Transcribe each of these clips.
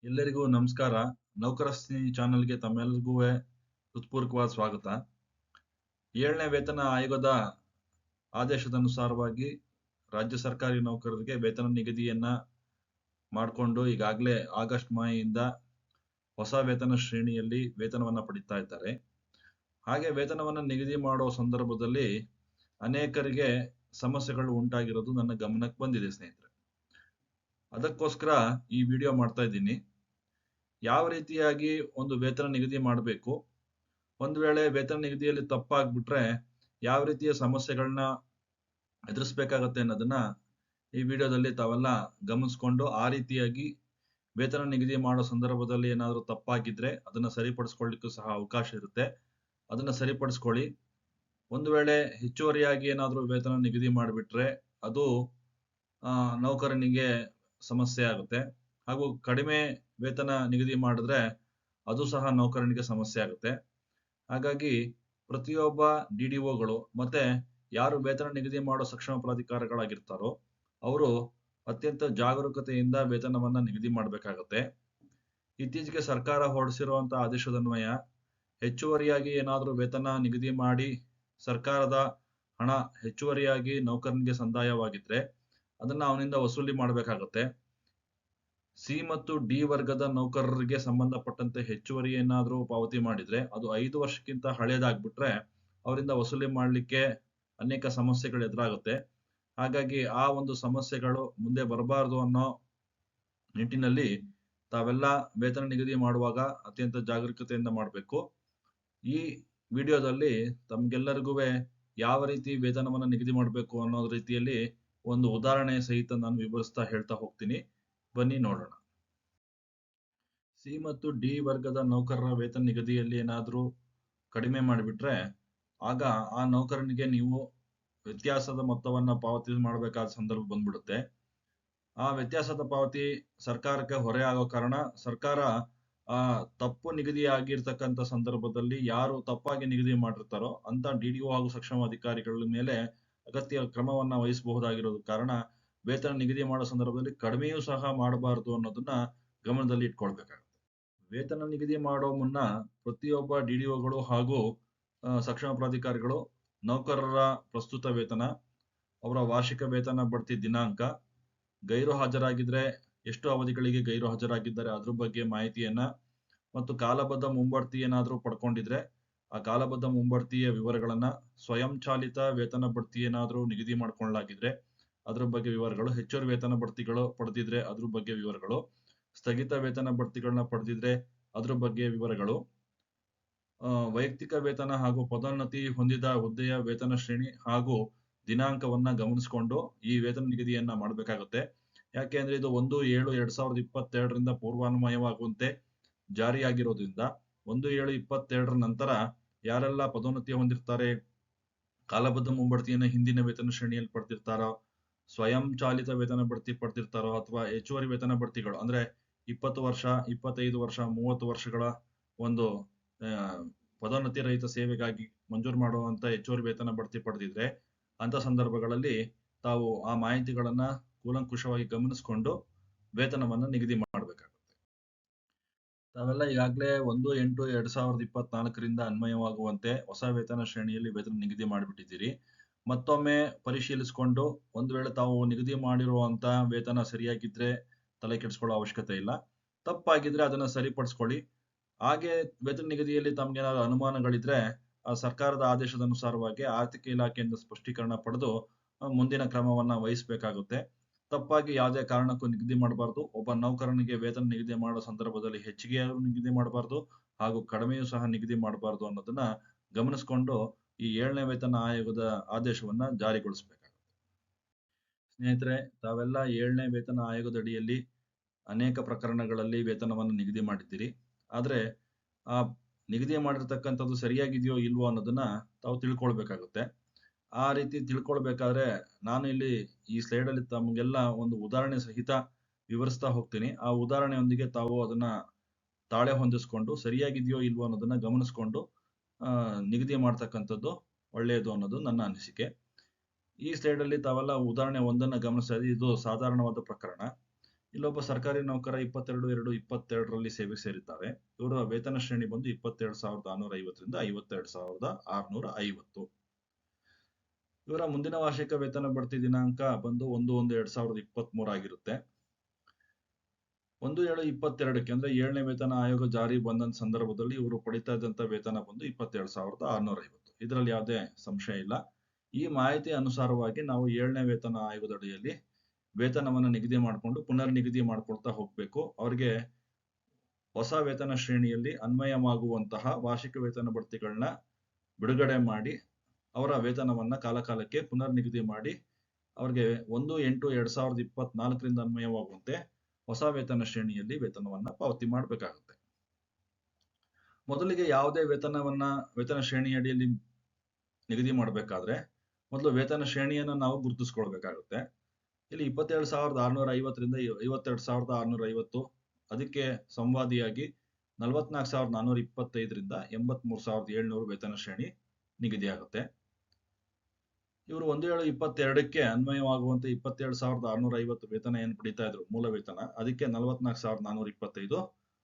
ಎಲ್ಲರಿಗೂ ನಮಸ್ಕಾರ. ನೌಕರಸ್ನೇಹಿ ಚಾನೆಲ್ಗೆ ತಮ್ಮೆಲ್ಲರಿಗೂ ಹೃತ್ಪೂರ್ವಕವಾದ ಸ್ವಾಗತ. 7ನೇ ವೇತನ ಆಯೋಗದ ಆದೇಶದನುಸಾರವಾಗಿ ರಾಜ್ಯ ಸರ್ಕಾರಿ ನೌಕರರಿಗೆ ವೇತನ ನಿಗದಿಯನ್ನ ಮಾಡಿಕೊಂಡು ಈಗಾಗಲೇ ಆಗಸ್ಟ್ ಮಾಹೆಯಿಂದ ಹೊಸ ವೇತನ ಶ್ರೇಣಿಯಲ್ಲಿ ವೇತನವನ್ನ ಪಡಿತಾ ಇದ್ದಾರೆ. ಹಾಗೆ ವೇತನವನ್ನ ನಿಗದಿ ಮಾಡೋ ಸಂದರ್ಭದಲ್ಲಿ ಅನೇಕರಿಗೆ ಸಮಸ್ಯೆಗಳು ಉಂಟಾಗಿರೋದು ನನ್ನ ಗಮನಕ್ಕೆ ಬಂದಿದೆ ಸ್ನೇಹಿತರೆ. ಅದಕ್ಕೋಸ್ಕರ ಈ ವಿಡಿಯೋ ಮಾಡ್ತಾ ಇದ್ದೀನಿ. ಯಾವ ರೀತಿಯಾಗಿ ಒಂದು ವೇತನ ನಿಗದಿ ಮಾಡಬೇಕು, ಒಂದು ವೇಳೆ ವೇತನ ನಿಗದಿಯಲ್ಲಿ ತಪ್ಪಾಗ್ಬಿಟ್ರೆ ಯಾವ ರೀತಿಯ ಸಮಸ್ಯೆಗಳನ್ನ ಎದುರಿಸ್ಬೇಕಾಗತ್ತೆ ಅನ್ನೋದನ್ನ ಈ ವಿಡಿಯೋದಲ್ಲಿ ತಾವೆಲ್ಲ ಗಮನಿಸ್ಕೊಂಡು ಆ ರೀತಿಯಾಗಿ ವೇತನ ನಿಗದಿ ಮಾಡೋ ಸಂದರ್ಭದಲ್ಲಿ ಏನಾದರೂ ತಪ್ಪಾಗಿದ್ರೆ ಅದನ್ನ ಸರಿಪಡಿಸ್ಕೊಳ್ಳಿಕ್ಕೂ ಸಹ ಅವಕಾಶ ಇರುತ್ತೆ. ಅದನ್ನ ಸರಿಪಡಿಸ್ಕೊಳ್ಳಿ. ಒಂದು ವೇಳೆ ಹೆಚ್ಚುವರಿಯಾಗಿ ಏನಾದರೂ ವೇತನ ನಿಗದಿ ಮಾಡಿಬಿಟ್ರೆ ಅದು ನೌಕರನಿಗೆ ಸಮಸ್ಯೆ ಆಗುತ್ತೆ. ಹಾಗೂ ಕಡಿಮೆ ವೇತನ ನಿಗದಿ ಮಾಡಿದ್ರೆ ಅದು ಸಹ ನೌಕರನಿಗೆ ಸಮಸ್ಯೆ ಆಗುತ್ತೆ. ಹಾಗಾಗಿ ಪ್ರತಿಯೊಬ್ಬ ಡಿಡಿಒಗಳು ಮತ್ತೆ ಯಾರು ವೇತನ ನಿಗದಿ ಮಾಡೋ ಸಕ್ಷಮ ಪ್ರಾಧಿಕಾರಗಳಾಗಿರ್ತಾರೋ ಅವರು ಅತ್ಯಂತ ಜಾಗರೂಕತೆಯಿಂದ ವೇತನವನ್ನ ನಿಗದಿ ಮಾಡಬೇಕಾಗತ್ತೆ. ಇತ್ತೀಚೆಗೆ ಸರ್ಕಾರ ಹೊರಡಿಸಿರುವಂತಹ ಆದೇಶದನ್ವಯ ಹೆಚ್ಚುವರಿಯಾಗಿ ಏನಾದರೂ ವೇತನ ನಿಗದಿ ಮಾಡಿ ಸರ್ಕಾರದ ಹಣ ಹೆಚ್ಚುವರಿಯಾಗಿ ನೌಕರನಿಗೆ ಸಂದಾಯವಾಗಿದ್ರೆ ಅದನ್ನ ಅವನಿಂದ ವಸೂಲಿ ಮಾಡಬೇಕಾಗತ್ತೆ. ಸಿ ಮತ್ತು ಡಿ ವರ್ಗದ ನೌಕರರಿಗೆ ಸಂಬಂಧಪಟ್ಟಂತೆ ಹೆಚ್ಚುವರಿ ಏನಾದರೂ ಪಾವತಿ ಮಾಡಿದ್ರೆ ಅದು 5 ವರ್ಷಕ್ಕಿಂತ ಹಳೇದಾಗ್ಬಿಟ್ರೆ ಅವರಿಂದ ವಸೂಲಿ ಮಾಡಲಿಕ್ಕೆ ಅನೇಕ ಸಮಸ್ಯೆಗಳು ಎದುರಾಗುತ್ತೆ. ಹಾಗಾಗಿ ಆ ಒಂದು ಸಮಸ್ಯೆಗಳು ಮುಂದೆ ಬರಬಾರದು ಅನ್ನೋ ನಿಟ್ಟಿನಲ್ಲಿ ತಾವೆಲ್ಲ ವೇತನ ನಿಗದಿ ಮಾಡುವಾಗ ಅತ್ಯಂತ ಜಾಗರೂಕತೆಯಿಂದ ಮಾಡಬೇಕು. ಈ ವಿಡಿಯೋದಲ್ಲಿ ತಮ್ಗೆಲ್ಲರಿಗೂ ಯಾವ ರೀತಿ ವೇತನವನ್ನ ನಿಗದಿ ಮಾಡಬೇಕು ಅನ್ನೋ ರೀತಿಯಲ್ಲಿ ಒಂದು ಉದಾಹರಣೆ ಸಹಿತ ನಾನು ವಿವರಿಸ್ತಾ ಹೇಳ್ತಾ ಹೋಗ್ತೀನಿ. ಬನ್ನಿ ನೋಡೋಣ. ಸಿ ಮತ್ತು ಡಿ ವರ್ಗದ ನೌಕರರ ವೇತನ ನಿಗದಿಯಲ್ಲಿ ಏನಾದರೂ ಕಡಿಮೆ ಮಾಡಿಬಿಟ್ರೆ ಆಗ ಆ ನೌಕರನಿಗೆ ನೀವು ವ್ಯತ್ಯಾಸದ ಮೊತ್ತವನ್ನ ಪಾವತಿ ಮಾಡಬೇಕಾದ ಸಂದರ್ಭ ಬಂದ್ಬಿಡುತ್ತೆ. ಆ ವ್ಯತ್ಯಾಸದ ಪಾವತಿ ಸರ್ಕಾರಕ್ಕೆ ಹೊರೆ ಆಗೋ ಕಾರಣ ಸರ್ಕಾರ ತಪ್ಪು ನಿಗದಿ ಆಗಿರ್ತಕ್ಕಂಥ ಸಂದರ್ಭದಲ್ಲಿ ಯಾರು ತಪ್ಪಾಗಿ ನಿಗದಿ ಮಾಡಿರ್ತಾರೋ ಅಂತ ಡಿಡಿಒ ಹಾಗೂ ಸಕ್ಷಮ ಅಧಿಕಾರಿಗಳ ಮೇಲೆ ಅಗತ್ಯ ಕ್ರಮವನ್ನ ವಹಿಸಬಹುದಾಗಿರೋದು ಕಾರಣ ವೇತನ ನಿಗದಿ ಮಾಡೋ ಸಂದರ್ಭದಲ್ಲಿ ಕಡಿಮೆಯೂ ಸಹ ಮಾಡಬಾರದು ಅನ್ನೋದನ್ನ ಗಮನದಲ್ಲಿ ಇಟ್ಕೊಳ್ಬೇಕಾಗುತ್ತೆ. ವೇತನ ನಿಗದಿ ಮಾಡೋ ಮುನ್ನ ಪ್ರತಿಯೊಬ್ಬ ಡಿಡಿಒಗಳು ಹಾಗೂ ಸಕ್ಷಮ ಪ್ರಾಧಿಕಾರಿಗಳು ನೌಕರರ ಪ್ರಸ್ತುತ ವೇತನ, ಅವರ ವಾರ್ಷಿಕ ವೇತನ ಬಡ್ತಿ ದಿನಾಂಕ, ಗೈರು ಹಾಜರಾಗಿದ್ರೆ ಎಷ್ಟು ಅವಧಿಗಳಿಗೆ ಗೈರು ಹಾಜರಾಗಿದ್ದಾರೆ ಅದ್ರ ಬಗ್ಗೆ ಮಾಹಿತಿಯನ್ನ ಮತ್ತು ಕಾಲಬದ್ಧ ಮುಂಬಡ್ತಿ ಏನಾದರೂ ಪಡ್ಕೊಂಡಿದ್ರೆ ಆ ಕಾಲಬದ್ಧ ಮುಂಬಡ್ತಿಯ ವಿವರಗಳನ್ನ, ಸ್ವಯಂ ಚಾಲಿತ ವೇತನ ಬಡ್ತಿ ಏನಾದರೂ ನಿಗದಿ ಮಾಡ್ಕೊಳ್ಳಲಾಗಿದ್ರೆ ಅದ್ರ ಬಗ್ಗೆ ವಿವರಗಳು, ಹೆಚ್ಚುವರಿ ವೇತನ ಬಡ್ತಿಗಳು ಪಡೆದಿದ್ರೆ ಅದ್ರ ಬಗ್ಗೆ ವಿವರಗಳು, ಸ್ಥಗಿತ ವೇತನ ಬಡ್ತಿಗಳನ್ನ ಪಡೆದಿದ್ರೆ ಅದ್ರ ಬಗ್ಗೆ ವಿವರಗಳು, ವೈಯಕ್ತಿಕ ವೇತನ ಹಾಗೂ ಪದೋನ್ನತಿ ಹೊಂದಿದ ಹುದ್ದೆಯ ವೇತನ ಶ್ರೇಣಿ ಹಾಗೂ ದಿನಾಂಕವನ್ನ ಗಮನಿಸಿಕೊಂಡು ಈ ವೇತನ ನಿಗದಿಯನ್ನ ಮಾಡಬೇಕಾಗುತ್ತೆ. ಯಾಕೆ ಅಂದ್ರೆ ಇದು 1/7/2022 ಪೂರ್ವಾನ್ವಯವಾಗುವಂತೆ ಜಾರಿಯಾಗಿರೋದ್ರಿಂದ 1/7/22 ನಂತರ ಯಾರೆಲ್ಲ ಪದೋನ್ನತಿ ಹೊಂದಿರ್ತಾರೆ, ಕಾಲಬದ್ಧ ಮುಂಬಡ್ತಿಯನ್ನ ಹಿಂದಿನ ವೇತನ ಶ್ರೇಣಿಯಲ್ಲಿ ಪಡೆದಿರ್ತಾರೋ, ಸ್ವಯಂ ಚಾಲಿತ ವೇತನ ಬಡ್ತಿ ಪಡೆದಿರ್ತಾರೋ ಅಥವಾ ಹೆಚ್ಚುವರಿ ವೇತನ ಬಡ್ತಿಗಳು ಅಂದ್ರೆ 20 ವರ್ಷ, 25 ವರ್ಷ, 30 ವರ್ಷಗಳ ಒಂದು ಪದೋನ್ನತಿ ರಹಿತ ಸೇವೆಗಾಗಿ ಮಂಜೂರು ಮಾಡುವಂತ ಹೆಚ್ಚುವರಿ ವೇತನ ಬಡ್ತಿ ಪಡೆದಿದ್ರೆ ಅಂತ ಸಂದರ್ಭಗಳಲ್ಲಿ ತಾವು ಆ ಮಾಹಿತಿಗಳನ್ನ ಕೂಲಂಕುಷವಾಗಿ ಗಮನಿಸಿಕೊಂಡು ವೇತನವನ್ನ ನಿಗದಿ ಮಾಡಬೇಕಾಗುತ್ತೆ. ತಾವೆಲ್ಲ ಈಗಾಗಲೇ 1/8/2024 ಅನ್ವಯವಾಗುವಂತೆ ಹೊಸ ವೇತನ ಶ್ರೇಣಿಯಲ್ಲಿ ವೇತನ ನಿಗದಿ ಮಾಡಿಬಿಟ್ಟಿದ್ದೀರಿ. ಮತ್ತೊಮ್ಮೆ ಪರಿಶೀಲಿಸಿಕೊಂಡು ಒಂದು ವೇಳೆ ತಾವು ನಿಗದಿ ಮಾಡಿರುವಂತ ವೇತನ ಸರಿಯಾಗಿದ್ರೆ ತಲೆ ಕೆಡಿಸ್ಕೊಳ್ಳೋ ಅವಶ್ಯಕತೆ ಇಲ್ಲ. ತಪ್ಪಾಗಿದ್ರೆ ಅದನ್ನ ಸರಿಪಡಿಸ್ಕೊಳ್ಳಿ. ಹಾಗೆ ವೇತನ ನಿಗದಿಯಲ್ಲಿ ತಮ್ಗೇನಾದ್ರು ಅನುಮಾನಗಳಿದ್ರೆ ಆ ಸರ್ಕಾರದ ಆದೇಶದ ಅನುಸಾರವಾಗಿ ಆರ್ಥಿಕ ಇಲಾಖೆಯಿಂದ ಸ್ಪಷ್ಟೀಕರಣ ಪಡೆದು ಮುಂದಿನ ಕ್ರಮವನ್ನ ವಹಿಸಬೇಕಾಗುತ್ತೆ. ತಪ್ಪಾಗಿ ಯಾವುದೇ ಕಾರಣಕ್ಕೂ ನಿಗದಿ ಮಾಡಬಾರ್ದು. ಒಬ್ಬ ನೌಕರನಿಗೆ ವೇತನ ನಿಗದಿ ಮಾಡೋ ಸಂದರ್ಭದಲ್ಲಿ ಹೆಚ್ಚಿಗೆಯಾಗೂ ನಿಗದಿ ಮಾಡಬಾರ್ದು ಹಾಗೂ ಕಡಿಮೆಯೂ ಸಹ ನಿಗದಿ ಮಾಡಬಾರ್ದು ಅನ್ನೋದನ್ನ ಗಮನಿಸಿಕೊಂಡು ಈ 7ನೇ ವೇತನ ಆಯೋಗದ ಆದೇಶವನ್ನ ಜಾರಿಗೊಳಿಸಬೇಕಾಗುತ್ತೆ. ಸ್ನೇಹಿತರೆ, ತಾವೆಲ್ಲ 7ನೇ ವೇತನ ಆಯೋಗದ ಅಡಿಯಲ್ಲಿ ಅನೇಕ ಪ್ರಕರಣಗಳಲ್ಲಿ ವೇತನವನ್ನು ನಿಗದಿ ಮಾಡಿದ್ದೀರಿ. ಆದ್ರೆ ಆ ನಿಗದಿ ಮಾಡಿರ್ತಕ್ಕಂಥದ್ದು ಸರಿಯಾಗಿದೆಯೋ ಇಲ್ವೋ ಅನ್ನೋದನ್ನ ತಾವು ತಿಳ್ಕೊಳ್ಬೇಕಾಗುತ್ತೆ. ಆ ರೀತಿ ತಿಳ್ಕೊಳ್ಬೇಕಾದ್ರೆ ನಾನು ಇಲ್ಲಿ ಈ ಸ್ಲೈಡ್ ಅಲ್ಲಿ ತಮಗೆಲ್ಲ ಒಂದು ಉದಾಹರಣೆ ಸಹಿತ ವಿವರಿಸ್ತಾ ಹೋಗ್ತೀನಿ. ಆ ಉದಾಹರಣೆಯೊಂದಿಗೆ ತಾವು ಅದನ್ನ ತಾಳೆ ಹೊಂದಿಸ್ಕೊಂಡು ಸರಿಯಾಗಿದೆಯೋ ಇಲ್ವೋ ಅನ್ನೋದನ್ನ ಗಮನಿಸ್ಕೊಂಡು ನಿಗದಿ ಮಾಡ್ತಕ್ಕಂಥದ್ದು ಒಳ್ಳೆಯದು ಅನ್ನೋದು ನನ್ನ ಅನಿಸಿಕೆ. ಈ ಸ್ಲೈಡ್ ಅಲ್ಲಿ ತಾವೆಲ್ಲ ಉದಾಹರಣೆ ಒಂದನ್ನ ಗಮನಿಸ್ತಾ ಇದ್ದೀವಿ. ಇದು ಸಾಧಾರಣವಾದ ಪ್ರಕರಣ. ಇಲ್ಲೊಬ್ಬ ಸರ್ಕಾರಿ ನೌಕರ 22/2/22ರಲ್ಲಿ ಸೇವೆಗೆ ಸೇರಿದ್ದಾರೆ. ಇವರ ವೇತನ ಶ್ರೇಣಿ ಬಂದು 22,650ರಿಂದ 52,650. ಇವರ ಮುಂದಿನ ವಾರ್ಷಿಕ ವೇತನ ಬಡ್ತಿ ದಿನಾಂಕ ಬಂದು 1/1/2023 ಆಗಿರುತ್ತೆ. 1/7/22ಕ್ಕೆ ಅಂದ್ರೆ 7ನೇ ವೇತನ ಆಯೋಗ ಜಾರಿ ಬಂದಂತ ಸಂದರ್ಭದಲ್ಲಿ ಇವರು ಪಡಿತಾ ಇದ್ದಂತ ವೇತನ ಬಂದು 27,650. ಇದರಲ್ಲಿ ಯಾವುದೇ ಸಂಶಯ ಇಲ್ಲ. ಈ ಮಾಹಿತಿ ಅನುಸಾರವಾಗಿ ನಾವು 7ನೇ ವೇತನ ಆಯೋಗದ ಅಡಿಯಲ್ಲಿ ವೇತನವನ್ನು ನಿಗದಿ ಮಾಡಿಕೊಂಡು ಪುನರ್ ನಿಗದಿ ಮಾಡ್ಕೊಳ್ತಾ ಹೋಗ್ಬೇಕು. ಅವರಿಗೆ ಹೊಸ ವೇತನ ಶ್ರೇಣಿಯಲ್ಲಿ ಅನ್ವಯವಾಗುವಂತಹ ವಾರ್ಷಿಕ ವೇತನ ಬಡ್ತಿಗಳನ್ನ ಬಿಡುಗಡೆ ಮಾಡಿ ಅವರ ವೇತನವನ್ನ ಕಾಲಕಾಲಕ್ಕೆ ಪುನರ್ ನಿಗದಿ ಮಾಡಿ ಅವ್ರಿಗೆ 1/8/2024ರಿಂದ ಅನ್ವಯವಾಗುವಂತೆ ಹೊಸ ವೇತನ ಶ್ರೇಣಿಯಲ್ಲಿ ವೇತನವನ್ನ ಪಾವತಿ ಮಾಡಬೇಕಾಗುತ್ತೆ. ಮೊದಲಿಗೆ ಯಾವುದೇ ವೇತನ ಶ್ರೇಣಿ ಅಡಿಯಲ್ಲಿ ನಿಗದಿ ಮಾಡಬೇಕಾದ್ರೆ ಮೊದಲು ವೇತನ ಶ್ರೇಣಿಯನ್ನು ನಾವು ಗುರುತಿಸ್ಕೊಳ್ಬೇಕಾಗುತ್ತೆ. ಇಲ್ಲಿ 27,650ರಿಂದ 52,650, ಅದಕ್ಕೆ ಸಂವಾದಿಯಾಗಿ 44,425ರಿಂದ 83,700 ವೇತನ ಶ್ರೇಣಿ ನಿಗದಿಯಾಗುತ್ತೆ. ಇವರು 1/7/22ಕ್ಕೆ ಅನ್ವಯವಾಗುವಂತೆ 27,650 ವೇತನ ಏನು ಪಡಿತಾ ಇದ್ರು ಮೂಲ ವೇತನ, ಅದಕ್ಕೆ 44,425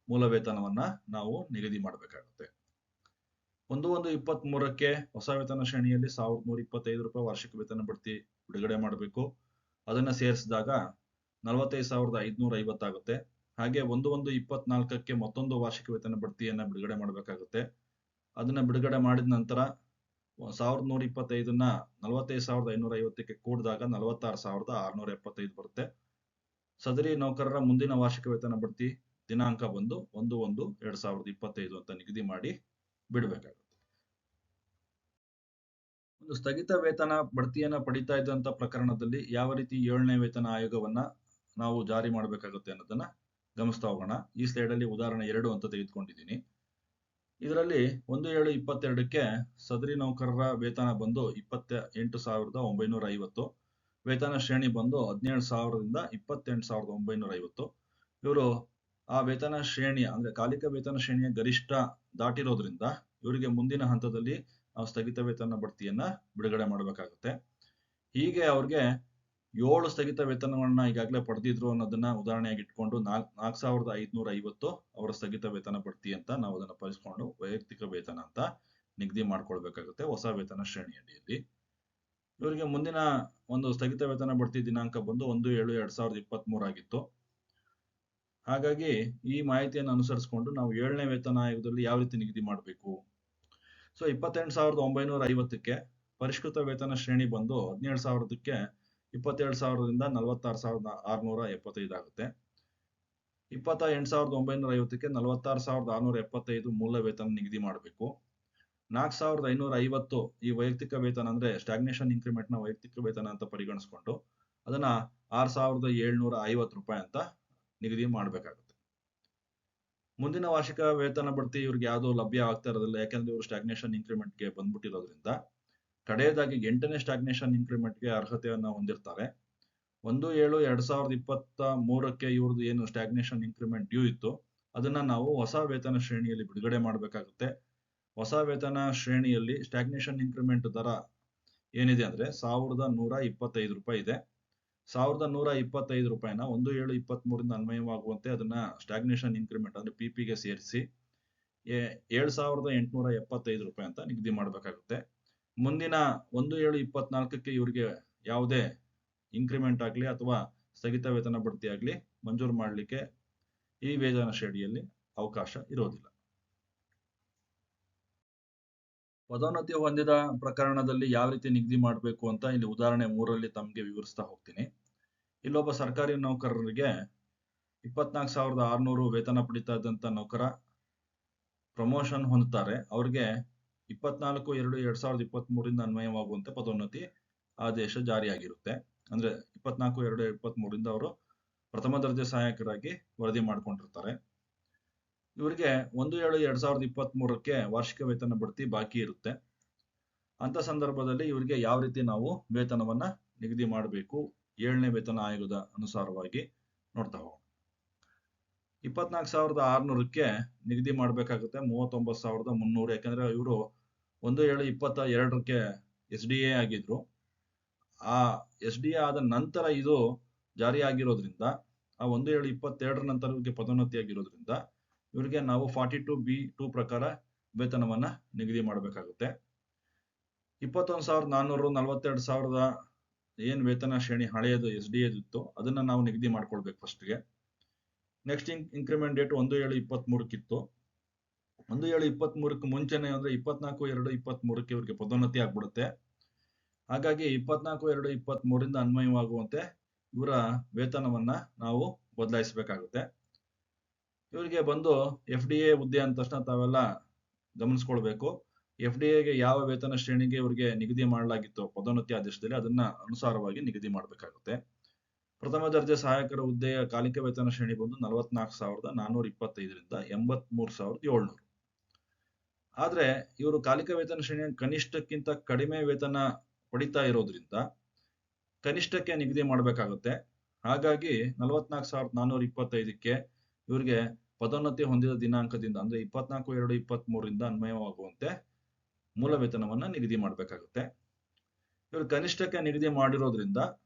ಮೂಲ ವೇತನವನ್ನ ನಾವು ನಿಗದಿ ಮಾಡಬೇಕಾಗುತ್ತೆ. 1/1/23ಕ್ಕೆ ಹೊಸ ವೇತನ ಶ್ರೇಣಿಯಲ್ಲಿ 1,125 ರೂಪಾಯಿ ವಾರ್ಷಿಕ ವೇತನ ಬಡ್ತಿ ಬಿಡುಗಡೆ ಮಾಡಬೇಕು. ಅದನ್ನ ಸೇರಿಸಿದಾಗ 45,550 ಆಗುತ್ತೆ. ಹಾಗೆ 1/1/24ಕ್ಕೆ ಮತ್ತೊಂದು ವಾರ್ಷಿಕ ವೇತನ ಬಡ್ತಿಯನ್ನ ಬಿಡುಗಡೆ ಮಾಡಬೇಕಾಗುತ್ತೆ. ಅದನ್ನ ಬಿಡುಗಡೆ ಮಾಡಿದ ನಂತರ 1,125ನ್ನ 45,550ಕ್ಕೆ ಕೂಡಿದಾಗ 46,675 ಬರುತ್ತೆ. ಸದರಿ ನೌಕರರ ಮುಂದಿನ ವಾರ್ಷಿಕ ವೇತನ ಬಡ್ತಿ ದಿನಾಂಕ ಬಂದು 1/1/2025 ಅಂತ ನಿಗದಿ ಮಾಡಿ ಬಿಡಬೇಕಾಗುತ್ತೆ. ಒಂದು ಸ್ಥಗಿತ ವೇತನ ಬಡ್ತಿಯನ್ನ ಪಡಿತಾ ಇದ್ದಂತ ಪ್ರಕರಣದಲ್ಲಿ ಯಾವ ರೀತಿ 7ನೇ ವೇತನ ಆಯೋಗವನ್ನ ನಾವು ಜಾರಿ ಮಾಡಬೇಕಾಗುತ್ತೆ ಅನ್ನೋದನ್ನ ಗಮನಿಸ್ತಾ ಹೋಗೋಣ. ಈ ಸ್ಲೈಡ್ ಅಲ್ಲಿ ಉದಾಹರಣೆ 2 ಅಂತ ತೆಗೆದುಕೊಂಡಿದ್ದೀನಿ. ಇದರಲ್ಲಿ 1/7/22ಕ್ಕೆ ಸದರಿ ನೌಕರರ ವೇತನ ಬಂದು 28,950, ವೇತನ ಶ್ರೇಣಿ ಬಂದು 17,000ರಿಂದ 28,950. ಇವರು ಆ ವೇತನ ಶ್ರೇಣಿಯ ಅಂದ್ರೆ ಕಾಲಿಕ ವೇತನ ಶ್ರೇಣಿಯ ಗರಿಷ್ಠ ದಾಟಿರೋದ್ರಿಂದ ಇವರಿಗೆ ಮುಂದಿನ ಹಂತದಲ್ಲಿ ನಾವು ಸ್ಥಗಿತ ವೇತನ ಬಡ್ತಿಯನ್ನ ಬಿಡುಗಡೆ ಮಾಡಬೇಕಾಗುತ್ತೆ. ಹೀಗೆ ಅವ್ರಿಗೆ 7 ಸ್ಥಗಿತ ವೇತನವನ್ನ ಈಗಾಗಲೇ ಪಡೆದಿದ್ರು ಅನ್ನೋದನ್ನ ಉದಾಹರಣೆಯಾಗಿ ಇಟ್ಕೊಂಡು 4,550 ಅವರ ಸ್ಥಗಿತ ವೇತನ ಬಡ್ತಿ ಅಂತ ನಾವು ಅದನ್ನ ಪರಿಸ್ಕೊಂಡು ವೈಯಕ್ತಿಕ ವೇತನ ಅಂತ ನಿಗದಿ ಮಾಡ್ಕೊಳ್ಬೇಕಾಗುತ್ತೆ ಹೊಸ ವೇತನ ಶ್ರೇಣಿ ಅಡಿಯಲ್ಲಿ. ಇವರಿಗೆ ಮುಂದಿನ ಒಂದು ಸ್ಥಗಿತ ವೇತನ ಬಡ್ತಿ ದಿನಾಂಕ ಬಂದು 1/7/2023 ಆಗಿತ್ತು. ಹಾಗಾಗಿ ಈ ಮಾಹಿತಿಯನ್ನು ಅನುಸರಿಸಿಕೊಂಡು ನಾವು 7ನೇ ವೇತನ ಆಯೋಗದಲ್ಲಿ ಯಾವ ರೀತಿ ನಿಗದಿ ಮಾಡಬೇಕು. ಸೊ 28,950ಕ್ಕೆ ಪರಿಷ್ಕೃತ ವೇತನ ಶ್ರೇಣಿ ಬಂದು 17,000ಕ್ಕೆ 27,000ರಿಂದ 46,675 ಆಗುತ್ತೆ. 28,950ಕ್ಕೆ 46,675 ಮೂಲ ವೇತನ ನಿಗದಿ ಮಾಡಬೇಕು. 4,550 ಈ ವೈಯಕ್ತಿಕ ವೇತನ ಅಂದ್ರೆ ಸ್ಟಾಗ್ನೇಷನ್ ಇನ್ಕ್ರಿಮೆಂಟ್ ನ ವೈಯಕ್ತಿಕ ವೇತನ ಅಂತ ಪರಿಗಣಿಸ್ಕೊಂಡು ಅದನ್ನ 6,750 ರೂಪಾಯಿ ಅಂತ ನಿಗದಿ ಮಾಡಬೇಕಾಗುತ್ತೆ. ಮುಂದಿನ ವಾರ್ಷಿಕ ವೇತನ ಬಡ್ತಿ ಇವ್ರಿಗೆ ಯಾವ್ದು ಲಭ್ಯ ಆಗ್ತಾ ಇರೋದಿಲ್ಲ, ಯಾಕಂದ್ರೆ ಇವರು ಸ್ಟಾಗ್ನೇಷನ್ ಇನ್ಕ್ರಿಮೆಂಟ್ಗೆ ಬಂದ್ಬಿಟ್ಟಿರೋದ್ರಿಂದ. ಕಡೆಯದಾಗಿ 8ನೇ ಸ್ಟಾಗ್ನೇಷನ್ ಇನ್ಕ್ರಿಮೆಂಟ್ಗೆ ಅರ್ಹತೆಯನ್ನ ಹೊಂದಿರ್ತಾರೆ. 1/7/2023ಕ್ಕೆ ಇವ್ರದ್ದು ಏನು ಸ್ಟಾಗ್ನೇಷನ್ ಇನ್ಕ್ರಿಮೆಂಟ್ ಡ್ಯೂ ಇತ್ತು ಅದನ್ನ ನಾವು ಹೊಸ ವೇತನ ಶ್ರೇಣಿಯಲ್ಲಿ ಬಿಡುಗಡೆ ಮಾಡಬೇಕಾಗುತ್ತೆ. ಹೊಸ ವೇತನ ಶ್ರೇಣಿಯಲ್ಲಿ ಸ್ಟಾಗ್ನೇಷನ್ ಇನ್ಕ್ರಿಮೆಂಟ್ ದರ ಏನಿದೆ ಅಂದ್ರೆ 1,125 ರೂಪಾಯಿ ಇದೆ. 1,125 ರೂಪಾಯಿನ 1/7/23ರಿಂದ ಅನ್ವಯವಾಗುವಂತೆ ಅದನ್ನ ಸ್ಟಾಗ್ನೇಷನ್ ಇನ್ಕ್ರಿಮೆಂಟ್ ಅಂದ್ರೆ ಪಿಪಿಗೆ ಸೇರಿಸಿ 7,875 ರೂಪಾಯಿ ಅಂತ ನಿಗದಿ ಮಾಡಬೇಕಾಗುತ್ತೆ. ಮುಂದಿನ 1/7/24ಕ್ಕೆ ಇವರಿಗೆ ಯಾವುದೇ ಇನ್ಕ್ರಿಮೆಂಟ್ ಆಗಲಿ ಅಥವಾ ಸ್ಥಗಿತ ವೇತನ ಬಡ್ತಿ ಆಗಲಿ ಮಂಜೂರು ಮಾಡಲಿಕ್ಕೆ ಈ ವೇತನ ಶ್ರೇಣಿಯಲ್ಲಿ ಅವಕಾಶ ಇರೋದಿಲ್ಲ. ಪದೋನ್ನತಿ ಹೊಂದಿದ ಪ್ರಕರಣದಲ್ಲಿ ಯಾವ ರೀತಿ ನಿಗದಿ ಮಾಡಬೇಕು ಅಂತ ಇಲ್ಲಿ ಉದಾಹರಣೆ 3ರಲ್ಲಿ ತಮಗೆ ವಿವರಿಸ್ತಾ ಹೋಗ್ತೀನಿ. ಇಲ್ಲೊಬ್ಬ ಸರ್ಕಾರಿ ನೌಕರರಿಗೆ 24,600 ವೇತನ ಪಡಿತಾ ಇದ್ದಂತ ನೌಕರ ಪ್ರಮೋಷನ್ ಹೊಂದುತ್ತಾರೆ. ಅವ್ರಿಗೆ 24/2/2023ರಿಂದ ಅನ್ವಯವಾಗುವಂತೆ ಪದೋನ್ನತಿ ಆದೇಶ ಜಾರಿಯಾಗಿರುತ್ತೆ. ಅಂದ್ರೆ 24/2/23ರಿಂದ ಅವರು ಪ್ರಥಮ ದರ್ಜೆ ಸಹಾಯಕರಾಗಿ ವರದಿ ಮಾಡ್ಕೊಂಡಿರ್ತಾರೆ. ಇವರಿಗೆ 1/7/2023ಕ್ಕೆ ವಾರ್ಷಿಕ ವೇತನ ಬಡ್ತಿ ಬಾಕಿ ಇರುತ್ತೆ. ಅಂತ ಸಂದರ್ಭದಲ್ಲಿ ಇವರಿಗೆ ಯಾವ ರೀತಿ ನಾವು ವೇತನವನ್ನ ನಿಗದಿ ಮಾಡಬೇಕು 7ನೇ ವೇತನ ಆಯೋಗದ ಅನುಸಾರವಾಗಿ ನೋಡ್ತಾ ಹೋಗೋಣ. 24,600ಕ್ಕೆ ನಿಗದಿ ಮಾಡಬೇಕಾಗುತ್ತೆ 39,300, ಯಾಕಂದ್ರೆ ಇವರು 1/7/22ಕ್ಕೆ SDA ಆಗಿದ್ರು. ಆ SDA ಆದ ನಂತರ ಇದು ಜಾರಿ ಆಗಿರೋದ್ರಿಂದ ಆ 1/7/22 ನಂತರ ಇವರಿಗೆ ಪದೋನ್ನತಿ ಆಗಿರೋದ್ರಿಂದ ಇವರಿಗೆ ನಾವು 42B2 ಪ್ರಕಾರ ವೇತನವನ್ನ ನಿಗದಿ ಮಾಡಬೇಕಾಗುತ್ತೆ. 21,400 42,000 ಏನ್ ವೇತನ ಶ್ರೇಣಿ ಹಳೆಯದು SDA ಇತ್ತು ಅದನ್ನ ನಾವು ನಿಗದಿ ಮಾಡ್ಕೊಳ್ಬೇಕು ಫಸ್ಟ್ಗೆ. ನೆಕ್ಸ್ಟ್ ಇನ್ಕ್ರಿಮೆಂಟ್ ಡೇಟ್ 1/7/23 ಇತ್ತು. 1/7/23 ಮುಂಚೆನೆ ಅಂದ್ರೆ 24/2/23 ಇವರಿಗೆ ಪದೋನ್ನತಿ ಆಗ್ಬಿಡುತ್ತೆ. ಹಾಗಾಗಿ 24/2/23 ಅನ್ವಯವಾಗುವಂತೆ ಇವರ ವೇತನವನ್ನ ನಾವು ಬದಲಾಯಿಸಬೇಕಾಗುತ್ತೆ. ಇವರಿಗೆ ಬಂದು FDA ಹುದ್ದೆ ಅಂದ ತಕ್ಷಣ ತಾವೆಲ್ಲ ಗಮನಿಸ್ಕೊಳ್ಬೇಕು. FDA ಯಾವ ವೇತನ ಶ್ರೇಣಿಗೆ ಇವರಿಗೆ ನಿಗದಿ ಮಾಡಲಾಗಿತ್ತು ಪದೋನ್ನತಿ ಆದೇಶದಲ್ಲಿ ಅದನ್ನ ಅನುಸಾರವಾಗಿ ನಿಗದಿ ಮಾಡಬೇಕಾಗುತ್ತೆ. ಪ್ರಥಮ ದರ್ಜೆ ಸಹಾಯಕರ ಹುದ್ದೆಯ ಕಾಲಿಕ ವೇತನ ಶ್ರೇಣಿ ಬಂದು 44,425 83,700. ಆದ್ರೆ ಇವರು ಕಾಲಿಕ ವೇತನ ಶ್ರೇಣಿಯ ಕನಿಷ್ಠಕ್ಕಿಂತ ಕಡಿಮೆ ವೇತನ ಪಡಿತಾ ಇರೋದ್ರಿಂದ ಕನಿಷ್ಠಕ್ಕೆ ನಿಗದಿ ಮಾಡಬೇಕಾಗುತ್ತೆ. ಹಾಗಾಗಿ 44,425ಕ್ಕೆ ಇವರಿಗೆ ಪದೋನ್ನತಿ ಹೊಂದಿದ ದಿನಾಂಕದಿಂದ ಅಂದ್ರೆ 24/2/23 ಅನ್ವಯವಾಗುವಂತೆ ಮೂಲ ವೇತನವನ್ನ ನಿಗದಿ ಮಾಡಬೇಕಾಗುತ್ತೆ. ಇವರು ಕನಿಷ್ಠಕ್ಕೆ ನಿಗದಿ ಮಾಡಿರೋದ್ರಿಂದ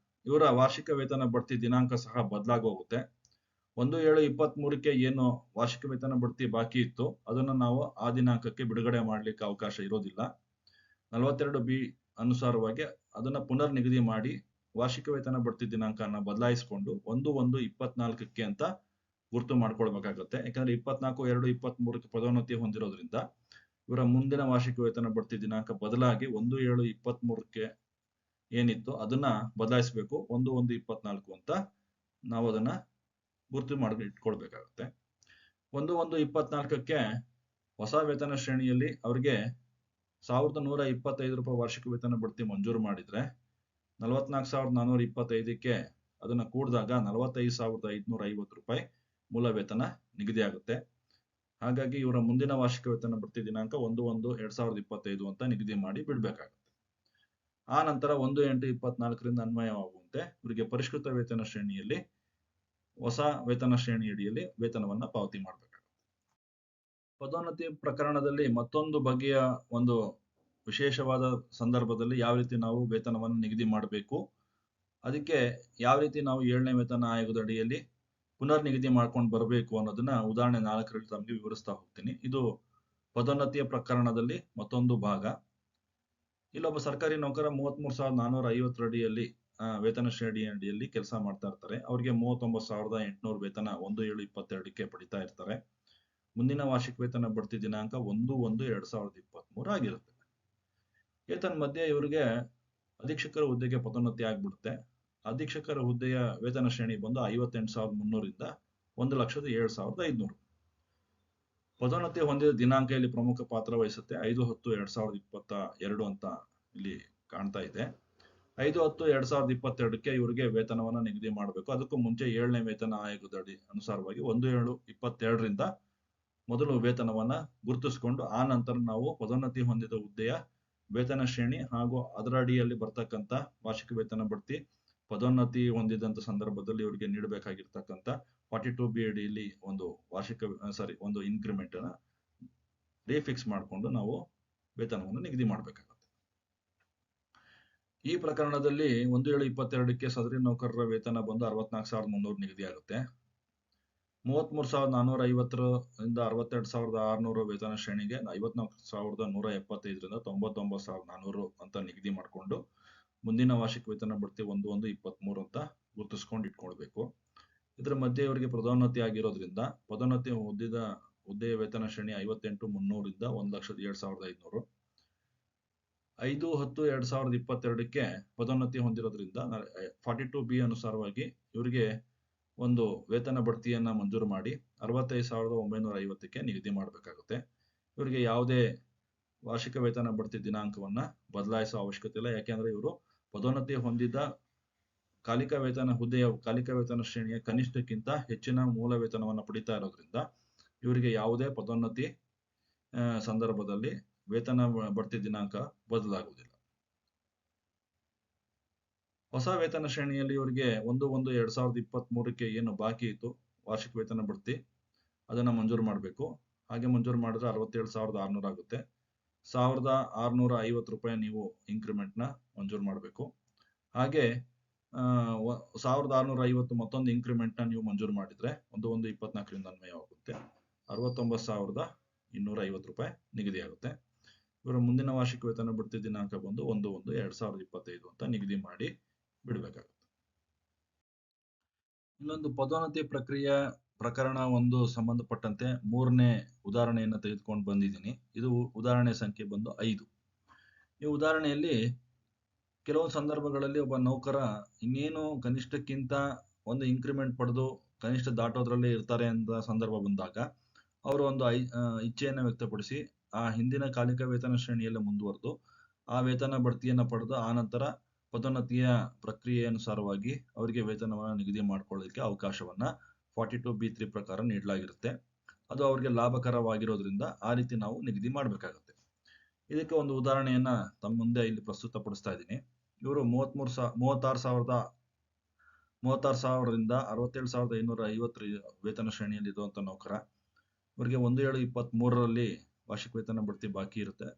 ಇವರ ವಾರ್ಷಿಕ ವೇತನ ಬಡ್ತಿ ದಿನಾಂಕ ಸಹ ಬದಲಾಗೋಗುತ್ತೆ. 1/7/23ಕ್ಕೆ ಏನು ವಾರ್ಷಿಕ ವೇತನ ಬಡ್ತಿ ಬಾಕಿ ಇತ್ತು ಅದನ್ನ ನಾವು ಆ ದಿನಾಂಕಕ್ಕೆ ಬಿಡುಗಡೆ ಮಾಡ್ಲಿಕ್ಕೆ ಅವಕಾಶ ಇರೋದಿಲ್ಲ. 42B ಅನುಸಾರವಾಗಿ ಅದನ್ನ ಪುನರ್ ನಿಗದಿ ಮಾಡಿ ವಾರ್ಷಿಕ ವೇತನ ಬಡ್ತಿ ದಿನಾಂಕನ ಬದಲಾಯಿಸಿಕೊಂಡು 1/1/24ಕ್ಕೆ ಅಂತ ಗುರ್ತು ಮಾಡ್ಕೊಳ್ಬೇಕಾಗುತ್ತೆ. ಯಾಕಂದ್ರೆ 24/2/23ಕ್ಕೆ ಪದೋನ್ನತಿ ಹೊಂದಿರೋದ್ರಿಂದ ಇವರ ಮುಂದಿನ ವಾರ್ಷಿಕ ವೇತನ ಬಡ್ತಿ ದಿನಾಂಕ ಬದಲಾಗಿ 1/7/23ಕ್ಕೆ ಏನಿತ್ತು ಅದನ್ನ ಬದಲಾಯಿಸಬೇಕು. 1/1/24 ಅಂತ ನಾವು ಅದನ್ನ ಗುರ್ತು ಮಾಡಿ ಇಟ್ಕೊಳ್ಬೇಕಾಗುತ್ತೆ. 1/1/24ಕ್ಕೆ ಹೊಸ ವೇತನ ಶ್ರೇಣಿಯಲ್ಲಿ ಅವರಿಗೆ 1,125 ರೂಪಾಯಿ ವಾರ್ಷಿಕ ವೇತನ ಬಡ್ತಿ ಮಂಜೂರು ಮಾಡಿದ್ರೆ 44,425ಕ್ಕೆ ಅದನ್ನ ಕೂಡಿದಾಗ 45,550 ರೂಪಾಯಿ ಮೂಲ ವೇತನ ನಿಗದಿ ಆಗುತ್ತೆ. ಹಾಗಾಗಿ ಇವರ ಮುಂದಿನ ವಾರ್ಷಿಕ ವೇತನ ಬಡ್ತಿ ದಿನಾಂಕ 1/1/2025 ಅಂತ ನಿಗದಿ ಮಾಡಿ ಬಿಡ್ಬೇಕಾಗುತ್ತೆ. ಆ ನಂತರ 1/8/24 ಅನ್ವಯವಾಗುವಂತೆ ಇವರಿಗೆ ಪರಿಷ್ಕೃತ ವೇತನ ಶ್ರೇಣಿಯಲ್ಲಿ ಹೊಸ ವೇತನ ಶ್ರೇಣಿ ಅಡಿಯಲ್ಲಿ ವೇತನವನ್ನ ಪಾವತಿ ಮಾಡಬೇಕಾಗುತ್ತೆ. ಪದೋನ್ನತಿ ಪ್ರಕರಣದಲ್ಲಿ ಮತ್ತೊಂದು ಬಗೆಯ ಒಂದು ವಿಶೇಷವಾದ ಸಂದರ್ಭದಲ್ಲಿ ಯಾವ ರೀತಿ ನಾವು ವೇತನವನ್ನು ನಿಗದಿ ಮಾಡಬೇಕು, ಅದಕ್ಕೆ ಯಾವ ರೀತಿ ನಾವು 7ನೇ ವೇತನ ಆಯೋಗದ ಅಡಿಯಲ್ಲಿ ಪುನರ್ ನಿಗದಿ ಮಾಡ್ಕೊಂಡು ಬರಬೇಕು ಅನ್ನೋದನ್ನ ಉದಾಹರಣೆ 4ರಲ್ಲಿ ತಮಗೆ ವಿವರಿಸ್ತಾ ಹೋಗ್ತೀನಿ. ಇದು ಪದೋನ್ನತಿಯ ಪ್ರಕರಣದಲ್ಲಿ ಮತ್ತೊಂದು ಭಾಗ. ಇಲ್ಲೊಬ್ಬ ಸರ್ಕಾರಿ ನೌಕರ 33,450 ಅಡಿಯಲ್ಲಿ ವೇತನ ಶ್ರೇಣಿ ಅಡಿಯಲ್ಲಿ ಕೆಲಸ ಮಾಡ್ತಾ ಇರ್ತಾರೆ. ಅವ್ರಿಗೆ 39,800 ವೇತನ 1/7/22ಕ್ಕೆ ಪಡಿತಾ ಇರ್ತಾರೆ. ಮುಂದಿನ ವಾರ್ಷಿಕ ವೇತನ ಬಡ್ತಿ ದಿನಾಂಕ 1/1/2023 ಆಗಿರುತ್ತೆ. ಏತನ್ಮಧ್ಯೆ ಇವರಿಗೆ ಅಧೀಕ್ಷಕರ ಹುದ್ದೆಗೆ ಪದೋನ್ನತಿ ಆಗ್ಬಿಡುತ್ತೆ. ಅಧೀಕ್ಷಕರ ಹುದ್ದೆಯ ವೇತನ ಶ್ರೇಣಿ ಬಂದು 58,300 1,07,500. ಪದೋನ್ನತಿ ಹೊಂದಿದ ದಿನಾಂಕ ಇಲ್ಲಿ ಪ್ರಮುಖ ಪಾತ್ರ ವಹಿಸುತ್ತೆ. 5/10/2022 ಅಂತ ಇಲ್ಲಿ ಕಾಣ್ತಾ ಇದೆ. 5/10/2022ಕ್ಕೆ ಇವರಿಗೆ ವೇತನವನ್ನ ನಿಗದಿ ಮಾಡಬೇಕು. ಅದಕ್ಕೂ ಮುಂಚೆ 7ನೇ ವೇತನ ಆಯೋಗದ ಅಡಿ ಅನುಸಾರವಾಗಿ 1/7/22 ಮೊದಲು ವೇತನವನ್ನ ಗುರುತಿಸಿಕೊಂಡು ಆ ನಂತರ ನಾವು ಪದೋನ್ನತಿ ಹೊಂದಿದ ಹುದ್ದೆಯ ವೇತನ ಶ್ರೇಣಿ ಹಾಗೂ ಅದರ ಅಡಿಯಲ್ಲಿ ಬರ್ತಕ್ಕಂಥ ವಾರ್ಷಿಕ ವೇತನ ಬಡ್ತಿ ಪದೋನ್ನತಿ ಹೊಂದಿದಂತ ಸಂದರ್ಭದಲ್ಲಿ ಇವರಿಗೆ ನೀಡಬೇಕಾಗಿರ್ತಕ್ಕಂಥ 42B ಅಡಿಯಲ್ಲಿ ಒಂದು ಒಂದು ಇನ್ಕ್ರಿಮೆಂಟ್ ಅನ್ನ ರೀಫಿಕ್ಸ್ ಮಾಡಿಕೊಂಡು ನಾವು ವೇತನವನ್ನು ನಿಗದಿ ಮಾಡಬೇಕಾಗುತ್ತೆ. ಈ ಪ್ರಕರಣದಲ್ಲಿ 1/7/22ಕ್ಕೆ ಸದರಿ ನೌಕರರ ವೇತನ ಬಂದು 64,300 ನಿಗದಿ ಆಗುತ್ತೆ. 33,450 62,600 ವೇತನ ಶ್ರೇಣಿಗೆ 54,175 99,400 ಅಂತ ನಿಗದಿ ಮಾಡಿಕೊಂಡು ಮುಂದಿನ ವಾರ್ಷಿಕ ವೇತನ ಬಡ್ತಿ 1/1/23 ಅಂತ ಗುರುತಿಸ್ಕೊಂಡು ಇಟ್ಕೊಳ್ಬೇಕು. ಇದರ ಮಧ್ಯೆ ಇವರಿಗೆ ಪದೋನ್ನತಿ ಆಗಿರೋದ್ರಿಂದ ಪದೋನ್ನತಿ ಹುದ್ದೆಯ ವೇತನ ಶ್ರೇಣಿ 58,300 1,07,500. 5/10/2022ಕ್ಕೆ ಪದೋನ್ನತಿ ಹೊಂದಿರೋದ್ರಿಂದ 42B ಅನುಸಾರವಾಗಿ ಇವರಿಗೆ ಒಂದು ವೇತನ ಬಡ್ತಿಯನ್ನ ಮಂಜೂರು ಮಾಡಿ 65,950ಕ್ಕೆ ನಿಗದಿ ಮಾಡಬೇಕಾಗುತ್ತೆ. ಇವರಿಗೆ ಯಾವುದೇ ವಾರ್ಷಿಕ ವೇತನ ಬಡ್ತಿ ದಿನಾಂಕವನ್ನ ಬದಲಾಯಿಸೋ ಅವಶ್ಯಕತೆ ಇಲ್ಲ. ಯಾಕೆಂದ್ರೆ ಇವರು ಪದೋನ್ನತಿ ಹೊಂದಿದ ಕಾಲಿಕ ವೇತನ ಶ್ರೇಣಿಯ ಕನಿಷ್ಠಕ್ಕಿಂತ ಹೆಚ್ಚಿನ ಮೂಲ ವೇತನವನ್ನು ಪಡಿತಾ ಇರೋದ್ರಿಂದ ಇವರಿಗೆ ಯಾವುದೇ ಪದೋನ್ನತಿ ಸಂದರ್ಭದಲ್ಲಿ ವೇತನ ಬಡ್ತಿ ದಿನಾಂಕ ಬದಲಾಗುವುದಿಲ್ಲ. ಹೊಸ ವೇತನ ಶ್ರೇಣಿಯಲ್ಲಿ ಇವರಿಗೆ 1/1/2023ಕ್ಕೆ ಏನು ಬಾಕಿ ಇತ್ತು ವಾರ್ಷಿಕ ವೇತನ ಬಡ್ತಿ ಅದನ್ನ ಮಂಜೂರು ಮಾಡಬೇಕು. ಹಾಗೆ ಮಂಜೂರು ಮಾಡಿದ್ರೆ 67,600 ಆಗುತ್ತೆ. 1,650 ರೂಪಾಯಿ ನೀವು ಇನ್ಕ್ರಿಮೆಂಟ್ ನ ಮಂಜೂರು ಮಾಡಬೇಕು. ಹಾಗೆ 1650 ಮತ್ತೊಂದು ಇನ್ಕ್ರಿಮೆಂಟ್ ನ ನೀವು ಮಂಜೂರು ಮಾಡಿದ್ರೆ 1/1/24ರಿಂದ ಅನ್ವಯವಾಗುತ್ತೆ. 69,250 ರೂಪಾಯಿ ನಿಗದಿ ಆಗುತ್ತೆ. ಇವರ ಮುಂದಿನ ವಾರ್ಷಿಕ ವೇತನ ಬಡ್ತಿ ದಿನಾಂಕ ಬಂದು 1/1/2025 ಅಂತ ನಿಗದಿ ಮಾಡಿ ಬಿಡಬೇಕಾಗುತ್ತೆ. ಇನ್ನೊಂದು ಪದೋನ್ನತಿ ಪ್ರಕ್ರಿಯೆ ಪ್ರಕರಣ 1 ಸಂಬಂಧಪಟ್ಟಂತೆ 3ನೇ ಉದಾಹರಣೆಯನ್ನು ತೆಗೆದುಕೊಂಡು ಬಂದಿದ್ದೀನಿ. ಇದು ಉದಾಹರಣೆ ಸಂಖ್ಯೆ ಬಂದು 5. ಈ ಉದಾಹರಣೆಯಲ್ಲಿ ಕೆಲವೊಂದು ಸಂದರ್ಭಗಳಲ್ಲಿ ಒಬ್ಬ ನೌಕರ ಇನ್ನೇನು ಕನಿಷ್ಠಕ್ಕಿಂತ ಒಂದು ಇನ್ಕ್ರಿಮೆಂಟ್ ಪಡೆದು ಕನಿಷ್ಠ ದಾಟೋದ್ರಲ್ಲೇ ಇರ್ತಾರೆ ಅಂತ ಸಂದರ್ಭ ಬಂದಾಗ ಅವರು ಒಂದು ಇಚ್ಛೆಯನ್ನು ವ್ಯಕ್ತಪಡಿಸಿ ಆ ಹಿಂದಿನ ಕಾಲಿಕ ವೇತನ ಶ್ರೇಣಿಯಲ್ಲೇ ಮುಂದುವರೆದು ಆ ವೇತನ ಬಡ್ತಿಯನ್ನು ಪಡೆದು ಆ ನಂತರ ಪದೋನ್ನತಿಯ ಪ್ರಕ್ರಿಯೆ ಅನುಸಾರವಾಗಿ ಅವರಿಗೆ ವೇತನವನ್ನು ನಿಗದಿ ಮಾಡ್ಕೊಳ್ಳೋದಕ್ಕೆ ಅವಕಾಶವನ್ನ 42B3 ಪ್ರಕಾರ ನೀಡಲಾಗಿರುತ್ತೆ. ಅದು ಅವರಿಗೆ ಲಾಭಕರವಾಗಿರೋದ್ರಿಂದ ಆ ರೀತಿ ನಾವು ನಿಗದಿ ಮಾಡಬೇಕಾಗುತ್ತೆ. ಇದಕ್ಕೆ ಒಂದು ಉದಾಹರಣೆಯನ್ನ ತಮ್ಮ ಮುಂದೆ ಇಲ್ಲಿ ಪ್ರಸ್ತುತಪಡಿಸ್ತಾ ಇದ್ದೀನಿ. ಇವರು 36,000ರಿಂದ 67,550 ವೇತನ ಶ್ರೇಣಿಯಲ್ಲಿ ಇರುವಂತ ನೌಕರ. ಇವರಿಗೆ 1/7/23ರಲ್ಲಿ ವಾರ್ಷಿಕ ವೇತನ ಬಡ್ತಿ ಬಾಕಿ ಇರುತ್ತೆ.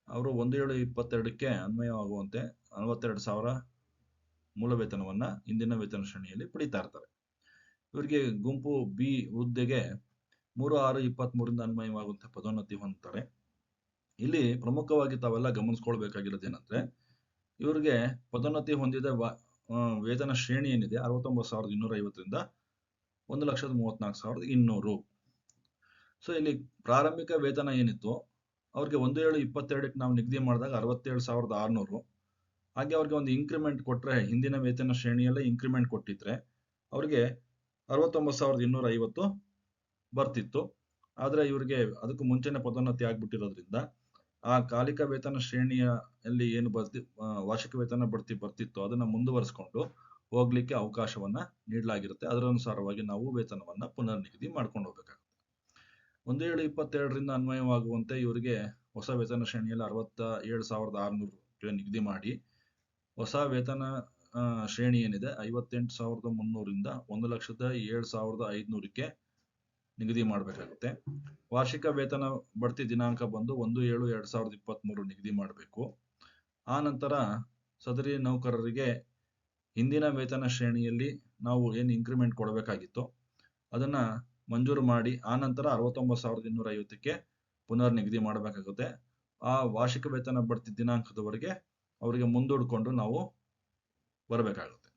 ಅವರು 1/7/22ಕ್ಕೆ ಅನ್ವಯವಾಗುವಂತೆ 42,000 ಮೂಲ ವೇತನವನ್ನ ಇಂದಿನ ವೇತನ ಶ್ರೇಣಿಯಲ್ಲಿ ಪಡಿತಾ ಇರ್ತಾರೆ. ಇವರಿಗೆ ಗುಂಪು ಬಿ ಹುದ್ದೆಗೆ 3/6/23ರಿಂದ ಅನ್ವಯವಾಗುವಂತೆ ಪದೋನ್ನತಿ ಹೊಂದುತ್ತಾರೆ. ಇಲ್ಲಿ ಪ್ರಮುಖವಾಗಿ ತಾವೆಲ್ಲ ಗಮನಿಸ್ಕೊಳ್ಬೇಕಾಗಿರೋದೇನಂದ್ರೆ ಇವರಿಗೆ ಪದೋನ್ನತಿ ಹೊಂದಿದ ವೇತನ ಶ್ರೇಣಿ ಏನಿದೆ 69,250ರಿಂದ 1,34,200. ಸೊ ಇಲ್ಲಿ ಪ್ರಾರಂಭಿಕ ವೇತನ ಏನಿತ್ತು ಅವ್ರಿಗೆ 1/7/22ಕ್ಕೆ ನಾವು ನಿಗದಿ ಮಾಡಿದಾಗ 67,600. ಹಾಗೆ ಅವ್ರಿಗೆ ಒಂದು ಇನ್ಕ್ರಿಮೆಂಟ್ ಕೊಟ್ರೆ ಹಿಂದಿನ ವೇತನ ಶ್ರೇಣಿಯಲ್ಲೇ ಇನ್ಕ್ರಿಮೆಂಟ್ ಕೊಟ್ಟಿದ್ರೆ ಅವ್ರಿಗೆ 69,250 ಬರ್ತಿತ್ತು. ಆದ್ರೆ ಇವ್ರಿಗೆ ಅದಕ್ಕೂ ಮುಂಚೆನೆ ಪದೋನ್ನತಿ ಆಗ್ಬಿಟ್ಟಿರೋದ್ರಿಂದ ಆ ಕಾಲಿಕ ವೇತನ ಶ್ರೇಣಿಯಲ್ಲಿ ಏನು ವಾರ್ಷಿಕ ವೇತನ ಬಡ್ತಿ ಬರ್ತಿತ್ತು ಅದನ್ನ ಮುಂದುವರಿಸಿಕೊಂಡು ಹೋಗ್ಲಿಕ್ಕೆ ಅವಕಾಶವನ್ನ ನೀಡಲಾಗಿರುತ್ತೆ. ಅದರ ಅನುಸಾರವಾಗಿ ನಾವು ವೇತನವನ್ನ ಪುನರ್ ನಿಗದಿ ಮಾಡ್ಕೊಂಡು ಹೋಗ್ಬೇಕಾಗುತ್ತೆ. 1/7/22ರಿಂದ ಅನ್ವಯವಾಗುವಂತೆ ಇವರಿಗೆ ಹೊಸ ವೇತನ ಶ್ರೇಣಿಯಲ್ಲಿ 67,600 ನಿಗದಿ ಮಾಡಿ ಹೊಸ ವೇತನ ಶ್ರೇಣಿ ಏನಿದೆ 58,300ರಿಂದ 1,07,500ಕ್ಕೆ ನಿಗದಿ ಮಾಡಬೇಕಾಗುತ್ತೆ. ವಾರ್ಷಿಕ ವೇತನ ಬಡ್ತಿ ದಿನಾಂಕ ಬಂದು 1/7/2023 ನಿಗದಿ ಮಾಡಬೇಕು. ಆ ನಂತರ ಸದರಿ ನೌಕರರಿಗೆ ಹಿಂದಿನ ವೇತನ ಶ್ರೇಣಿಯಲ್ಲಿ ನಾವು ಏನು ಇನ್ಕ್ರಿಮೆಂಟ್ ಕೊಡಬೇಕಾಗಿತ್ತು ಅದನ್ನ ಮಂಜೂರು ಮಾಡಿ ಆ ನಂತರ 69,250ಕ್ಕೆ ಪುನರ್ ನಿಗದಿ ಮಾಡಬೇಕಾಗುತ್ತೆ. ಆ ವಾರ್ಷಿಕ ವೇತನ ಬಡ್ತಿ ದಿನಾಂಕದವರೆಗೆ ಅವರಿಗೆ ಮುಂದೂಡಿಕೊಂಡು ನಾವು ಬರಬೇಕಾಗುತ್ತೆ.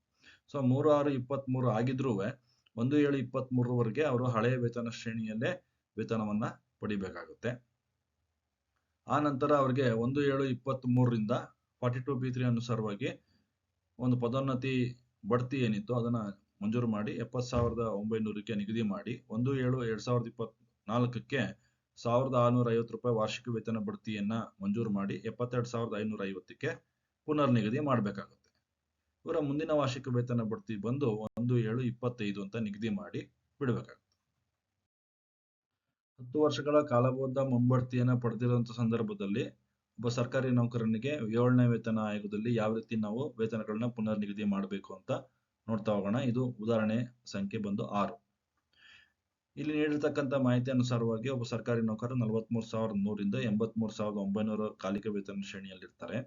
ಸೊ 3/6/23 ಆಗಿದ್ರೂ 1/7/23ವರೆಗೆ ಅವರು ಹಳೆಯ ವೇತನ ಶ್ರೇಣಿಯಲ್ಲೇ ವೇತನವನ್ನ ಪಡಿಬೇಕಾಗುತ್ತೆ. ಆ ನಂತರ ಅವರಿಗೆ 1/7/23ರಿಂದ 42B3 ಅನುಸಾರವಾಗಿ ಒಂದು ಪದೋನ್ನತಿ ಬಡ್ತಿ ಏನಿತ್ತು ಅದನ್ನ ಮಂಜೂರು ಮಾಡಿ 70,900ಕ್ಕೆ ನಿಗದಿ ಮಾಡಿ 1/7/2024ಕ್ಕೆ 1,650 ರೂಪಾಯಿ ವಾರ್ಷಿಕ ವೇತನ ಬಡ್ತಿಯನ್ನ ಮಂಜೂರು ಮಾಡಿ 72,550ಕ್ಕೆ ಪುನರ್ ನಿಗದಿ ಮಾಡಬೇಕಾಗುತ್ತೆ. ಇವರ ಮುಂದಿನ ವಾರ್ಷಿಕ ವೇತನ ಬಡ್ತಿ ಬಂದು 1/7/25 ಅಂತ ನಿಗದಿ ಮಾಡಿ ಬಿಡಬೇಕಾಗುತ್ತೆ. 10 ವರ್ಷಗಳ ಕಾಲಬದ್ಧ ಮುಂಬಡ್ತಿಯನ್ನ ಪಡೆದಿರುವಂತ ಸಂದರ್ಭದಲ್ಲಿ ಒಬ್ಬ ಸರ್ಕಾರಿ ನೌಕರನಿಗೆ 7ನೇ ವೇತನ ಆಯೋಗದಲ್ಲಿ ಯಾವ ರೀತಿ ನಾವು ವೇತನಗಳನ್ನ ಪುನರ್ ನಿಗದಿ ಮಾಡಬೇಕು ಅಂತ ನೋಡ್ತಾ ಹೋಗೋಣ. ಇದು ಉದಾಹರಣೆ ಸಂಖ್ಯೆ ಬಂದು 6. ಇಲ್ಲಿ ನೀಡಿರ್ತಕ್ಕಂಥ ಮಾಹಿತಿ ಅನುಸಾರವಾಗಿ ಒಬ್ಬ ಸರ್ಕಾರಿ ನೌಕರ 43,100ರಿಂದ 83,900 ಕಾಲಿಕ ವೇತನ ಶ್ರೇಣಿಯಲ್ಲಿರ್ತಾರೆ.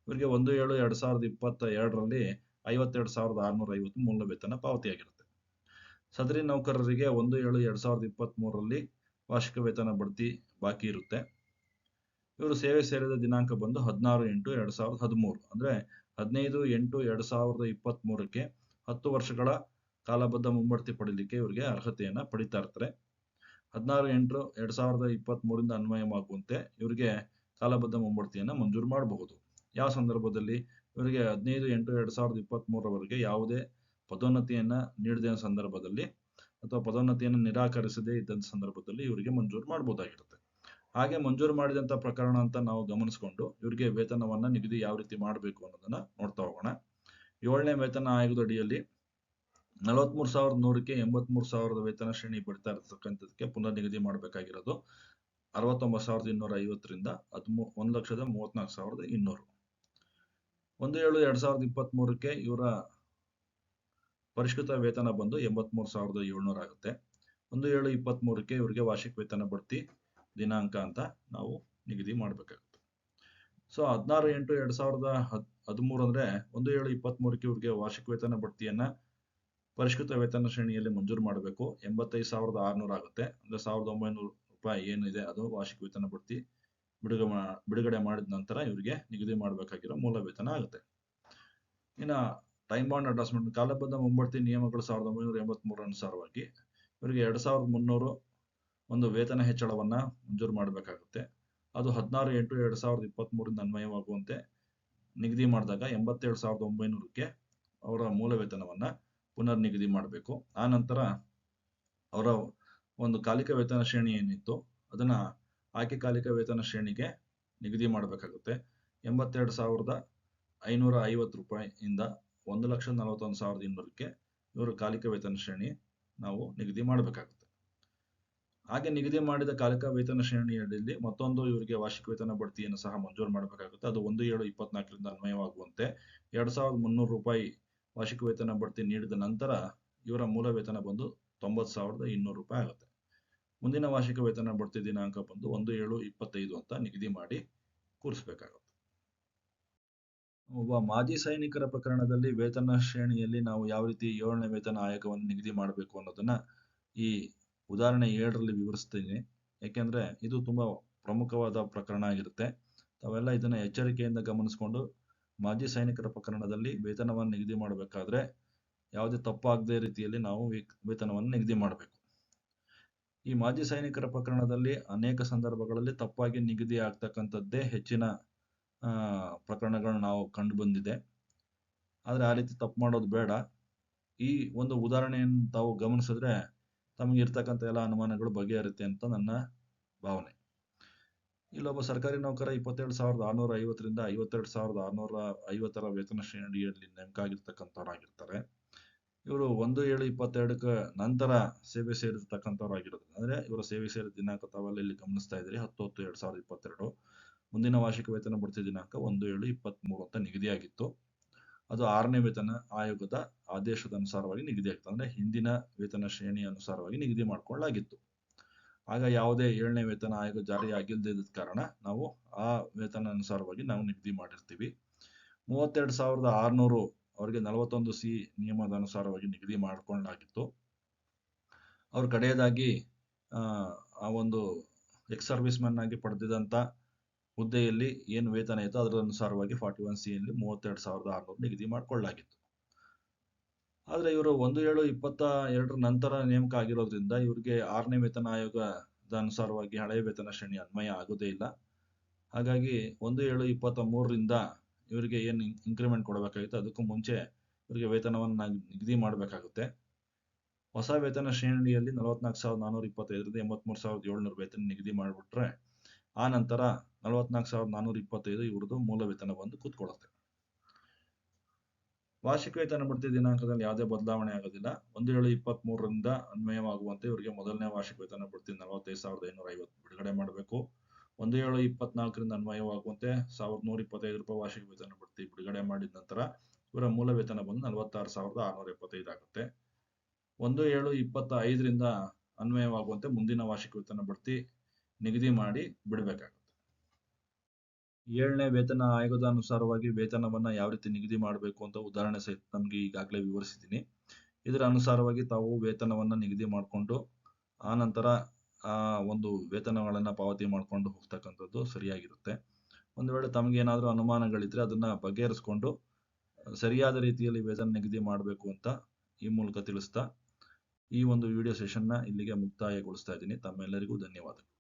ಇವರಿಗೆ 1/7/2022ರಲ್ಲಿ 52,650 ಮೂಲ ವೇತನ ಪಾವತಿಯಾಗಿರುತ್ತೆ. ಸದರಿ ನೌಕರರಿಗೆ 1/7/2023ರಲ್ಲಿ ವಾರ್ಷಿಕ ವೇತನ ಬಡ್ತಿ ಬಾಕಿ ಇರುತ್ತೆ. ಇವರು ಸೇವೆ ಸೇರಿದ ದಿನಾಂಕ ಬಂದು 16/8/2013 ಅಂದ್ರೆ 15/8/2023ಕ್ಕೆ 10 ವರ್ಷಗಳ ಕಾಲಬದ್ಧ ಮುಂಬಡ್ತಿ ಪಡೀಲಿಕ್ಕೆ ಇವರಿಗೆ ಅರ್ಹತೆಯನ್ನ ಪಡಿತಾ ಇರ್ತಾರೆ. 16/8/2023ರಿಂದ ಅನ್ವಯವಾಗುವಂತೆ ಇವರಿಗೆ ಕಾಲಬದ್ಧ ಮುಂಬಡ್ತಿಯನ್ನ ಮಂಜೂರು ಮಾಡಬಹುದು. ಯಾವ ಸಂದರ್ಭದಲ್ಲಿ ಇವರಿಗೆ 15/8/2023ರವರೆಗೆ ಯಾವುದೇ ಪದೋನ್ನತಿಯನ್ನ ನೀಡದ ಸಂದರ್ಭದಲ್ಲಿ ಅಥವಾ ಪದೋನ್ನತಿಯನ್ನು ನಿರಾಕರಿಸದೇ ಇದ್ದಂತ ಸಂದರ್ಭದಲ್ಲಿ ಇವರಿಗೆ ಮಂಜೂರು ಮಾಡಬಹುದಾಗಿರುತ್ತೆ. ಹಾಗೆ ಮಂಜೂರು ಮಾಡಿದಂತ ಪ್ರಕರಣ ಅಂತ ನಾವು ಗಮನಿಸಿಕೊಂಡು ಇವರಿಗೆ ವೇತನವನ್ನ ನಿಗದಿ ಯಾವ ರೀತಿ ಮಾಡಬೇಕು ಅನ್ನೋದನ್ನ ನೋಡ್ತಾ ಹೋಗೋಣ. 7ನೇ ವೇತನ ಆಯೋಗದ ಅಡಿಯಲ್ಲಿ 43,100ಕ್ಕೆ 83,000 ವೇತನ ಶ್ರೇಣಿ ಪಡಿತಾ ಇರತಕ್ಕಂಥದಕ್ಕೆ ಪುನರ್ ನಿಗದಿ ಮಾಡಬೇಕಾಗಿರೋದು 69,250ರಿಂದ 1,34,200. 1/7/2023ಕ್ಕೆ ಇವರ ಪರಿಷ್ಕೃತ ವೇತನ ಬಂದು 83,700 ಆಗುತ್ತೆ. 1/7/23ಕ್ಕೆ ಇವರಿಗೆ ವಾರ್ಷಿಕ ವೇತನ ಬಡ್ತಿ ದಿನಾಂಕ ಅಂತ ನಾವು ನಿಗದಿ ಮಾಡಬೇಕಾಗುತ್ತೆ. ಸೊ 16/8/2023 13 ಅಂದ್ರೆ 1/7/23ಕ್ಕೆ ಇವ್ರಿಗೆ ವಾರ್ಷಿಕ ವೇತನ ಬಡ್ತಿಯನ್ನ ಪರಿಷ್ಕೃತ ವೇತನ ಶ್ರೇಣಿಯಲ್ಲಿ ಮಂಜೂರು ಮಾಡಬೇಕು. 85,600 ಆಗುತ್ತೆ. ಅಂದ್ರೆ ₹1,900 ಏನಿದೆ ಅದು ವಾರ್ಷಿಕ ವೇತನ ಬಡ್ತಿ ಬಿಡುಗಡೆ ಮಾಡಿದ ನಂತರ ಇವರಿಗೆ ನಿಗದಿ ಮಾಡಬೇಕಾಗಿರೋ ಮೂಲ ವೇತನ ಆಗುತ್ತೆ. ಇನ್ನ ಟೈಮ್ ಬಾಂಡ್ ಅಡ್ಜಸ್ಟ್ಮೆಂಟ್ ಕಾಲಬದ್ಧ ಮುಂಬಡ್ತಿ ನಿಯಮಗಳು 1983 ಅನುಸಾರವಾಗಿ ಇವರಿಗೆ 2,300 ಒಂದು ವೇತನ ಹೆಚ್ಚಳವನ್ನ ಮಂಜೂರು ಮಾಡಬೇಕಾಗುತ್ತೆ. ಅದು 16/8/2023 ಅನ್ವಯವಾಗುವಂತೆ ನಿಗದಿ ಮಾಡಿದಾಗ 87,900ಕ್ಕೆ ಅವರ ಮೂಲ ವೇತನವನ್ನ ಪುನರ್ ನಿಗದಿ ಮಾಡಬೇಕು. ಆ ನಂತರ ಅವರ ಒಂದು ಕಾಲಿಕ ವೇತನ ಶ್ರೇಣಿ ಏನಿತ್ತು ಅದನ್ನ ಆಯ್ಕೆ ಕಾಲಿಕ ವೇತನ ಶ್ರೇಣಿಗೆ ನಿಗದಿ ಮಾಡಬೇಕಾಗುತ್ತೆ. 82,550 ಇಂದ 1,41,200ಕ್ಕೆ ಇವರು ಕಾಲಿಕ ವೇತನ ಶ್ರೇಣಿ ನಾವು ನಿಗದಿ ಮಾಡಬೇಕಾಗುತ್ತೆ. ಹಾಗೆ ನಿಗದಿ ಮಾಡಿದ ಕಾಲಿಕ ವೇತನ ಶ್ರೇಣಿಯಲ್ಲಿ ಮತ್ತೊಂದು ಇವರಿಗೆ ವಾರ್ಷಿಕ ವೇತನ ಬಡ್ತಿಯನ್ನು ಸಹ ಮಂಜೂರು ಮಾಡಬೇಕಾಗುತ್ತೆ. ಅದು 1/7/24ರಿಂದ ಅನ್ವಯವಾಗುವಂತೆ ₹2,300 ವಾರ್ಷಿಕ ವೇತನ ಬಡ್ತಿ ನೀಡಿದ ನಂತರ ಇವರ ಮೂಲ ವೇತನ ಬಂದು ₹90,200 ಆಗುತ್ತೆ. ಮುಂದಿನ ವಾರ್ಷಿಕ ವೇತನ ಬಡ್ತಿ ದಿನಾಂಕ ಬಂದು 1/7/25 ಅಂತ ನಿಗದಿ ಮಾಡಿ ಕೂರಿಸಬೇಕಾಗುತ್ತೆ. ಒಬ್ಬ ಮಾಜಿ ಸೈನಿಕರ ಪ್ರಕರಣದಲ್ಲಿ ವೇತನ ಶ್ರೇಣಿಯಲ್ಲಿ ನಾವು ಯಾವ ರೀತಿ 7ನೇ ವೇತನ ಆಯೋಗವನ್ನು ನಿಗದಿ ಮಾಡಬೇಕು ಅನ್ನೋದನ್ನ ಈ ಉದಾಹರಣೆ 7ರಲ್ಲಿ ವಿವರಿಸ್ತೀನಿ. ಯಾಕೆಂದ್ರೆ ಇದು ತುಂಬಾ ಪ್ರಮುಖವಾದ ಪ್ರಕರಣ ಆಗಿರುತ್ತೆ. ತಾವೆಲ್ಲ ಇದನ್ನ ಎಚ್ಚರಿಕೆಯಿಂದ ಗಮನಿಸಿಕೊಂಡು ಮಾಜಿ ಸೈನಿಕರ ಪ್ರಕರಣದಲ್ಲಿ ವೇತನವನ್ನು ನಿಗದಿ ಮಾಡಬೇಕಾದ್ರೆ ಯಾವುದೇ ತಪ್ಪಾಗದೇ ರೀತಿಯಲ್ಲಿ ನಾವು ವೇತನವನ್ನು ನಿಗದಿ ಮಾಡಬೇಕು. ಈ ಮಾಜಿ ಸೈನಿಕರ ಪ್ರಕರಣದಲ್ಲಿ ಅನೇಕ ಸಂದರ್ಭಗಳಲ್ಲಿ ತಪ್ಪಾಗಿ ನಿಗದಿ ಆಗ್ತಕ್ಕಂಥದ್ದೇ ಹೆಚ್ಚಿನ ಪ್ರಕರಣಗಳು ನಾವು ಕಂಡು ಬಂದಿದೆ. ಆದ್ರೆ ಆ ರೀತಿ ತಪ್ಪು ಮಾಡೋದು ಬೇಡ. ಈ ಒಂದು ಉದಾಹರಣೆಯನ್ನು ತಾವು ಗಮನಿಸಿದ್ರೆ ತಮಗೆ ಇರ್ತಕ್ಕಂಥ ಎಲ್ಲ ಅನುಮಾನಗಳು ಬಗೆಹರುತ್ತೆ ಅಂತ ನನ್ನ ಭಾವನೆ. ಇಲ್ಲೊಬ್ಬ ಸರ್ಕಾರಿ ನೌಕರ 27,650ರಿಂದ 52,650ರ ವೇತನ ಶ್ರೇಣಿಯಲ್ಲಿ ನೇಮಕ ಆಗಿರ್ತಕ್ಕಂಥವ್ರಾಗಿರ್ತಾರೆ. ಇವರು 1/7/22ಕ್ಕೆ ನಂತರ ಸೇವೆ ಸೇರಿರ್ತಕ್ಕಂಥವ್ರಾಗಿರೋದು. ಅಂದ್ರೆ ಇವರ ಸೇವೆ ಸೇರಿದ ದಿನಾಂಕ ತಾವೆಲ್ಲ ಇಲ್ಲಿ ಗಮನಿಸ್ತಾ ಇದ್ದೀರಿ 10/10/2022. ಮುಂದಿನ ವಾರ್ಷಿಕ ವೇತನ ಬಡ್ತಿ ದಿನಾಂಕ 1/7/23 ಅಂತ ನಿಗದಿಯಾಗಿತ್ತು. ಅದು 6ನೇ ವೇತನ ಆಯೋಗದ ಆದೇಶದ ಅನುಸಾರವಾಗಿ ನಿಗದಿಯಾಗಿತ್ತು. ಅಂದ್ರೆ ಹಿಂದಿನ ವೇತನ ಶ್ರೇಣಿ ಅನುಸಾರವಾಗಿ ನಿಗದಿ ಮಾಡ್ಕೊಳ್ಳಲಾಗಿತ್ತು. ಆಗ ಯಾವುದೇ 7ನೇ ವೇತನ ಆಯೋಗ ಜಾರಿ ಆಗಿಲ್ಲದ ಕಾರಣ ನಾವು ಆ ವೇತನ ಅನುಸಾರವಾಗಿ ನಾವು ನಿಗದಿ ಮಾಡಿರ್ತೀವಿ. 32,600 ಅವರಿಗೆ 41C ನಿಯಮದ ಅನುಸಾರವಾಗಿ ನಿಗದಿ ಮಾಡ್ಕೊಳ್ಳಲಾಗಿತ್ತು. ಅವ್ರು ಕಡೆಯದಾಗಿ ಆ ಒಂದು ಎಕ್ಸ್ ಸರ್ವಿಸ್ ಮ್ಯಾನ್ ಆಗಿ ಪಡೆದಿದಂತ ಹುದ್ದೆಯಲ್ಲಿ ಏನು ವೇತನ ಇತ್ತು ಅದರ ಅನುಸಾರವಾಗಿ 41C ಯಲ್ಲಿ 32,600 ನಿಗದಿ ಮಾಡಿಕೊಳ್ಳಲಾಗಿತ್ತು. ಆದ್ರೆ ಇವರು 1/7/22 ನಂತರ ನೇಮಕ ಆಗಿರೋದ್ರಿಂದ ಇವರಿಗೆ 6ನೇ ವೇತನ ಆಯೋಗದ ಅನುಸಾರವಾಗಿ ಹಳೆಯ ವೇತನ ಶ್ರೇಣಿ ಅನ್ವಯ ಆಗೋದೇ ಇಲ್ಲ. ಹಾಗಾಗಿ 1/7/23ರಿಂದ ಇವರಿಗೆ ಏನು ಇನ್ಕ್ರಿಮೆಂಟ್ ಕೊಡಬೇಕಾಗಿತ್ತು ಅದಕ್ಕೂ ಮುಂಚೆ ಇವರಿಗೆ ವೇತನವನ್ನು ನಿಗದಿ ಮಾಡಬೇಕಾಗುತ್ತೆ. ಹೊಸ ವೇತನ ಶ್ರೇಣಿಯಲ್ಲಿ 44,425ರಿಂದ 83,700 ವೇತನ ನಿಗದಿ ಮಾಡಿಬಿಟ್ರೆ ಆ ನಂತರ 44,425 ಇವ್ರದ್ದು ಮೂಲ ವೇತನ ಬಂದು ಕೂತ್ಕೊಳ್ಳುತ್ತೆ. ವಾರ್ಷಿಕ ವೇತನ ಬಡ್ತಿ ದಿನಾಂಕದಲ್ಲಿ ಯಾವುದೇ ಬದಲಾವಣೆ ಆಗೋದಿಲ್ಲ. 1/7/23ರಿಂದ ಅನ್ವಯವಾಗುವಂತೆ ಇವರಿಗೆ ಮೊದಲನೇ ವಾರ್ಷಿಕ ವೇತನ ಬಡ್ತಿ 45,550 ಬಿಡುಗಡೆ ಮಾಡಬೇಕು. 1/7/24ರಿಂದ ಅನ್ವಯವಾಗುವಂತೆ ₹1,125 ವಾರ್ಷಿಕ ವೇತನ ಬಡ್ತಿ ಬಿಡುಗಡೆ ಮಾಡಿದ ನಂತರ ಇವರ ಮೂಲ ವೇತನ ಬಂದು 46,675 ಆಗುತ್ತೆ. 1/7/25ರಿಂದ ಅನ್ವಯವಾಗುವಂತೆ ಮುಂದಿನ ವಾರ್ಷಿಕ ವೇತನ ಬಡ್ತಿ ನಿಗದಿ ಮಾಡಿ ಬಿಡಬೇಕಾಗುತ್ತೆ. 7ನೇ ವೇತನ ಆಯೋಗದ ಅನುಸಾರವಾಗಿ ವೇತನವನ್ನ ಯಾವ ರೀತಿ ನಿಗದಿ ಮಾಡಬೇಕು ಅಂತ ಉದಾಹರಣೆ ಸಹಿತ ನಮ್ಗೆ ಈಗಾಗಲೇ ವಿವರಿಸಿದ್ದೀನಿ. ಇದರ ಅನುಸಾರವಾಗಿ ತಾವು ವೇತನವನ್ನ ನಿಗದಿ ಮಾಡಿಕೊಂಡು ಆ ನಂತರ ಆ ಒಂದು ವೇತನಗಳನ್ನ ಪಾವತಿ ಮಾಡ್ಕೊಂಡು ಹೋಗ್ತಕ್ಕಂಥದ್ದು ಸರಿಯಾಗಿರುತ್ತೆ. ಒಂದು ವೇಳೆ ತಮ್ಗೆ ಏನಾದ್ರೂ ಅನುಮಾನಗಳಿದ್ರೆ ಅದನ್ನ ಬಗೆಹರಿಸ್ಕೊಂಡು ಸರಿಯಾದ ರೀತಿಯಲ್ಲಿ ವೇತನ ನಿಗದಿ ಮಾಡಬೇಕು ಅಂತ ಈ ಮೂಲಕ ತಿಳಿಸ್ತಾ ಈ ಒಂದು ವಿಡಿಯೋ ಸೆಷನ್ನ ಇಲ್ಲಿಗೆ ಮುಕ್ತಾಯಗೊಳಿಸ್ತಾ ಇದ್ದೀನಿ. ತಮ್ಮೆಲ್ಲರಿಗೂ ಧನ್ಯವಾದಗಳು.